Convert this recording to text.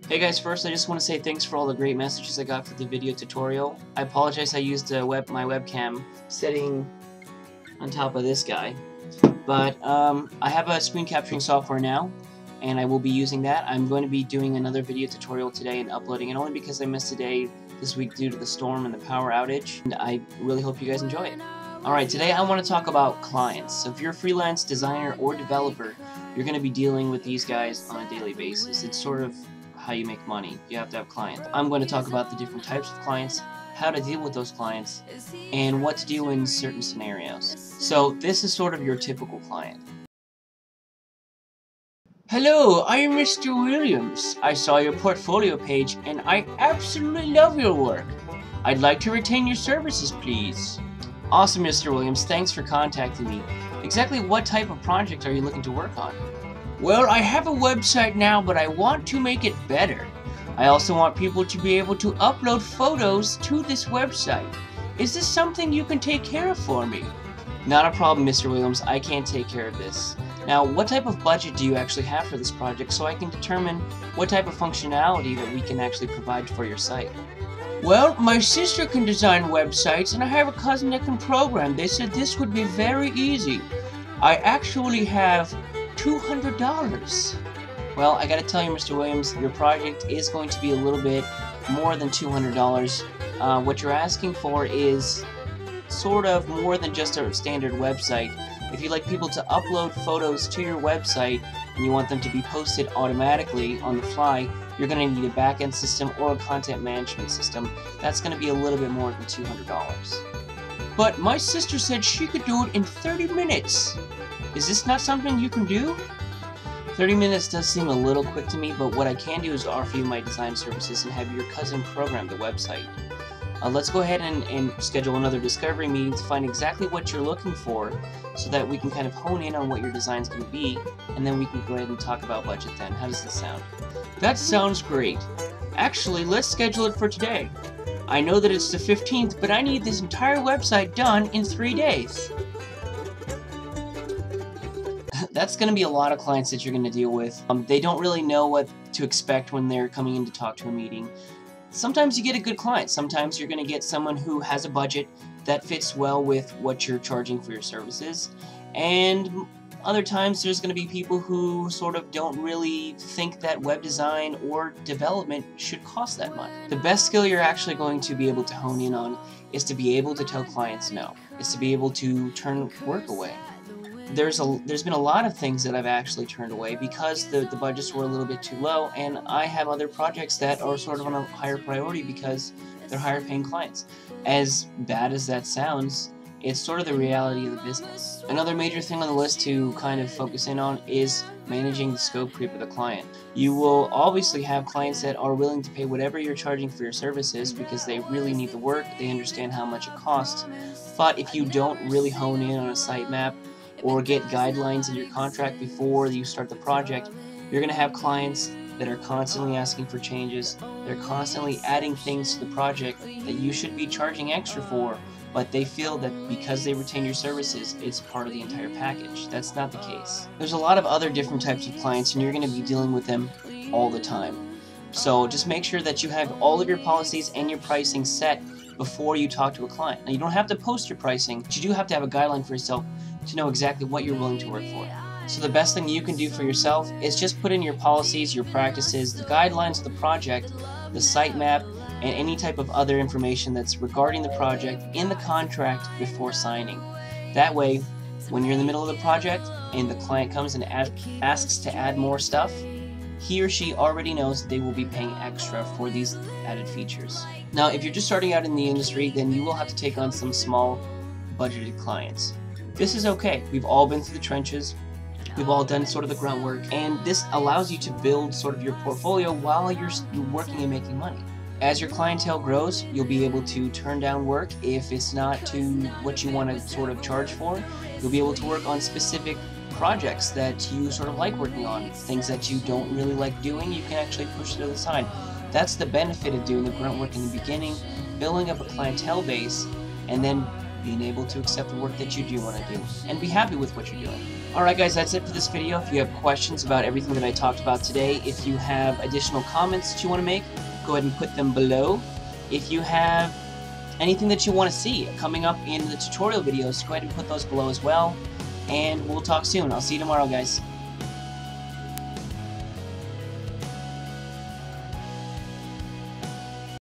Hey guys, first I just want to say thanks for all the great messages I got for the video tutorial. I apologize I used my webcam sitting on top of this guy. But I have a screen capturing software now, and I will be using that. I'm going to be doing another video tutorial today and uploading it only because I missed a day this week due to the storm and the power outage, and I really hope you guys enjoy it. Alright, today I want to talk about clients. So if you're a freelance designer or developer, you're going to be dealing with these guys on a daily basis. It's sort of how you make money. You have to have clients. I'm going to talk about the different types of clients, how to deal with those clients, and what to do in certain scenarios. So this is sort of your typical client. Hello, I am Mr. Williams. I saw your portfolio page and I absolutely love your work. I'd like to retain your services, please. Awesome, Mr. Williams. Thanks for contacting me. Exactly what type of project are you looking to work on? Well, I have a website now, but I want to make it better. I also want people to be able to upload photos to this website. Is this something you can take care of for me? Not a problem, Mr. Williams. I can take care of this. Now, what type of budget do you actually have for this project so I can determine what type of functionality that we can actually provide for your site? Well, my sister can design websites, and I have a cousin that can program. They said this would be very easy. I actually have $200. Well, I gotta tell you, Mr. Williams, your project is going to be a little bit more than $200. What you're asking for is sort of more than just a standard website. If you'd like people to upload photos to your website and you want them to be posted automatically on the fly, you're going to need a back-end system or a content management system. That's going to be a little bit more than $200. But my sister said she could do it in 30 minutes. Is this not something you can do? 30 minutes does seem a little quick to me, but what I can do is offer you my design services and have your cousin program the website. Let's go ahead and schedule another discovery meeting to find exactly what you're looking for so that we can kind of hone in on what your design's going to be, and then we can go ahead and talk about budget then. How does this sound? That sounds great. Actually, let's schedule it for today. I know that it's the 15th, but I need this entire website done in 3 days. That's going to be a lot of clients that you're going to deal with. They don't really know what to expect when they're coming in to talk to a meeting. Sometimes you get a good client. Sometimes you're going to get someone who has a budget that fits well with what you're charging for your services. And other times there's going to be people who sort of don't really think that web design or development should cost that much. The best skill you're actually going to be able to hone in on is to be able to tell clients no. Is to be able to turn work away. There's been a lot of things that I've actually turned away because the budgets were a little bit too low, and I have other projects that are sort of on a higher priority because they're higher paying clients. As bad as that sounds, it's sort of the reality of the business. Another major thing on the list to kind of focus in on is managing the scope creep of the client. You will obviously have clients that are willing to pay whatever you're charging for your services because they really need the work, they understand how much it costs, but if you don't really hone in on a sitemap or get guidelines in your contract before you start the project, you're going to have clients that are constantly asking for changes. They're constantly adding things to the project that you should be charging extra for, but they feel that because they retain your services, it's part of the entire package. That's not the case. There's a lot of other different types of clients, and you're going to be dealing with them all the time. So just make sure that you have all of your policies and your pricing set before you talk to a client. Now, you don't have to post your pricing, but you do have to have a guideline for yourself to know exactly what you're willing to work for. So the best thing you can do for yourself is just put in your policies, your practices, the guidelines of the project, the sitemap, and any type of other information that's regarding the project in the contract before signing. That way, when you're in the middle of the project and the client comes and asks to add more stuff, he or she already knows that they will be paying extra for these added features. Now, if you're just starting out in the industry, then you will have to take on some small budgeted clients. This is okay. We've all been through the trenches. We've all done sort of the grunt work, and this allows you to build sort of your portfolio while you're working and making money. As your clientele grows, you'll be able to turn down work if it's not to what you want to sort of charge for. You'll be able to work on specific projects that you sort of like working on. Things that you don't really like doing, you can actually push to the side. That's the benefit of doing the grunt work in the beginning, building up a clientele base, and then being able to accept the work that you do want to do, and be happy with what you're doing. Alright guys, that's it for this video. If you have questions about everything that I talked about today, if you have additional comments that you want to make, go ahead and put them below. If you have anything that you want to see coming up in the tutorial videos, go ahead and put those below as well. And we'll talk soon. I'll see you tomorrow, guys.